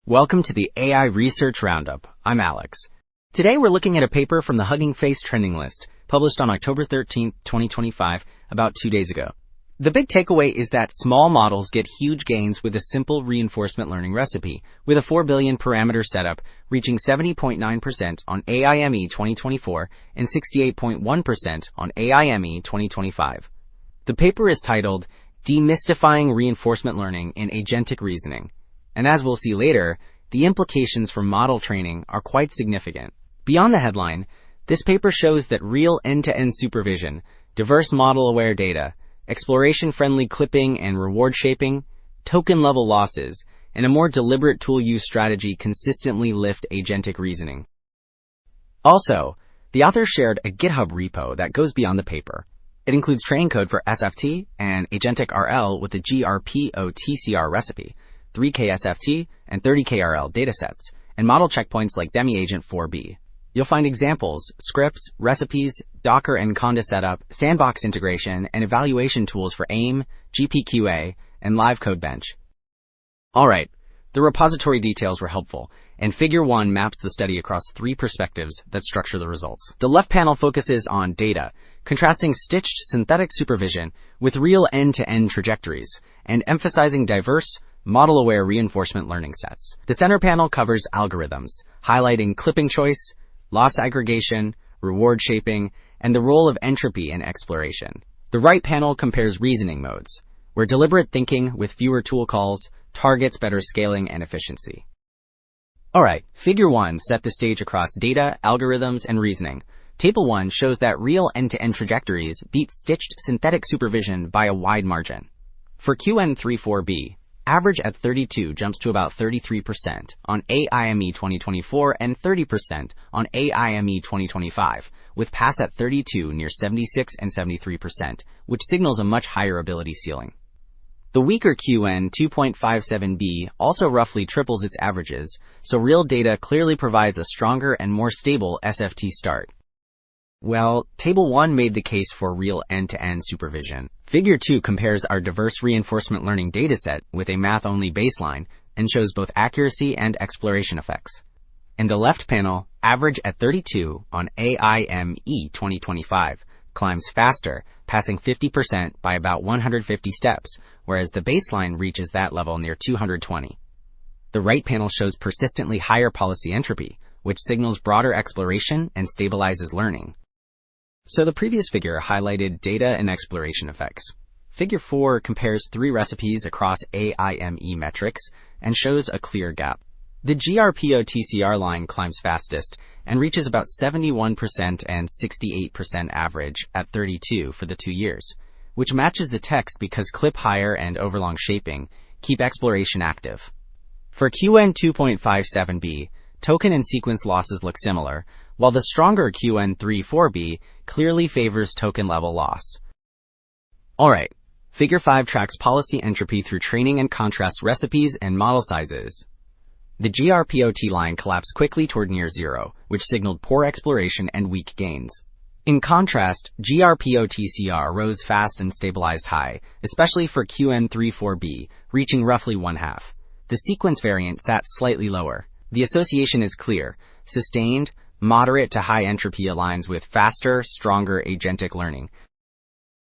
Welcome to the AI Research Roundup. I'm Alex. Today we're looking at a paper from the Hugging Face trending list, published on October 13, 2025, about 2 days ago. The big takeaway is that small models get huge gains with a simple reinforcement learning recipe, with a 4 billion parameter setup reaching 70.9% on AIME 2024 and 68.1% on AIME 2025. The paper is titled Demystifying Reinforcement Learning in Agentic Reasoning. And as we'll see later, the implications for model training are quite significant. Beyond the headline, this paper shows that real end-to-end supervision, diverse model-aware data, exploration-friendly clipping and reward shaping, token-level losses, and a more deliberate tool use strategy consistently lift agentic reasoning. Also, the author shared a GitHub repo that goes beyond the paper. It includes training code for SFT and Agentic RL with the GRPO-TCR recipe, 3K SFT and 30K RL datasets, and model checkpoints like Demystifying 4B. You'll find examples, scripts, recipes, Docker and Conda setup, sandbox integration, and evaluation tools for AIM, GPQA, and Live Code Bench. Alright, the repository details were helpful, and Figure 1 maps the study across 3 perspectives that structure the results. The left panel focuses on data, contrasting stitched synthetic supervision with real end-to-end trajectories, and emphasizing diverse, model-aware reinforcement learning sets. The center panel covers algorithms, highlighting clipping choice, loss aggregation, reward shaping, and the role of entropy in exploration. The right panel compares reasoning modes, where deliberate thinking with fewer tool calls targets better scaling and efficiency. Alright, Figure 1 set the stage across data, algorithms, and reasoning. Table 1 shows that real end-to-end trajectories beat stitched synthetic supervision by a wide margin. For QN34B, average at 32 jumps to about 33% on AIME 2024 and 30% on AIME 2025, with pass at 32 near 76 and 73%, which signals a much higher ability ceiling. The weaker QN 2.57B also roughly triples its averages, so real data clearly provides a stronger and more stable SFT start. Well, Table 1 made the case for real end-to-end supervision. Figure 2 compares our diverse reinforcement learning dataset with a math-only baseline and shows both accuracy and exploration effects. In the left panel, average at 32 on AIME 2025 climbs faster, passing 50% by about 150 steps, whereas the baseline reaches that level near 220. The right panel shows persistently higher policy entropy, which signals broader exploration and stabilizes learning. So the previous figure highlighted data and exploration effects. Figure 4 compares 3 recipes across AIME metrics and shows a clear gap. The GRPO-TCR line climbs fastest and reaches about 71% and 68% average at 32 for the 2 years, which matches the text because clip higher and overlong shaping keep exploration active. For QN 2.57B, token and sequence losses look similar, while the stronger QN34B clearly favors token-level loss. Alright, Figure 5 tracks policy entropy through training and contrast recipes and model sizes. The GRPOT line collapsed quickly toward near zero, which signaled poor exploration and weak gains. In contrast, GRPO-TCR rose fast and stabilized high, especially for QN34B, reaching roughly 1/2. The sequence variant sat slightly lower. The association is clear: sustained, moderate to high entropy aligns with faster, stronger agentic learning.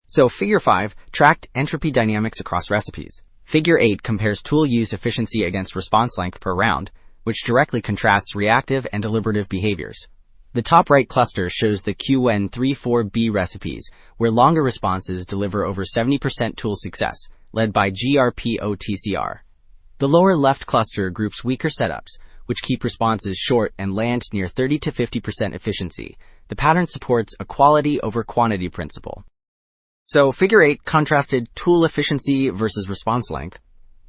So Figure 5 tracked entropy dynamics across recipes. Figure 8 compares tool use efficiency against response length per round, which directly contrasts reactive and deliberative behaviors. The top right cluster shows the QN34B recipes, where longer responses deliver over 70% tool success, led by GRPO-TCR. The lower left cluster groups weaker setups, which keep responses short and land near 30 to 50% efficiency. The pattern supports a quality over quantity principle. So Figure 8 contrasted tool efficiency versus response length.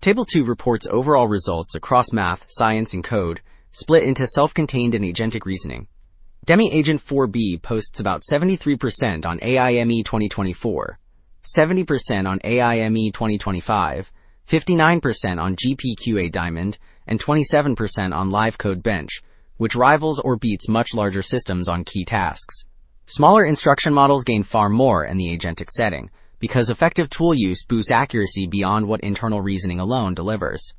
Table 2 reports overall results across math, science, and code, split into self-contained and agentic reasoning. Demystifying 4B posts about 73% on AIME 2024, 70% on AIME 2025, 59% on GPQA Diamond, and 27% on Live Code Bench, which rivals or beats much larger systems on key tasks. Smaller instruction models gain far more in the agentic setting, because effective tool use boosts accuracy beyond what internal reasoning alone delivers.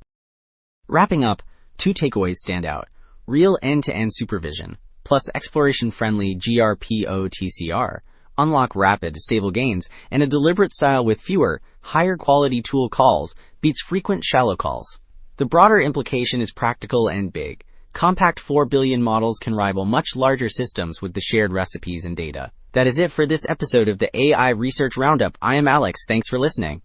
Wrapping up, Two takeaways stand out. Real end-to-end supervision, plus exploration-friendly GRPO-TCR, unlock rapid, stable gains, and a deliberate style with fewer, higher-quality tool calls beats frequent shallow calls. The broader implication is practical and big. Compact 4 billion models can rival much larger systems with the shared recipes and data. That is it for this episode of the AI Research Roundup. I am Alex. Thanks for listening.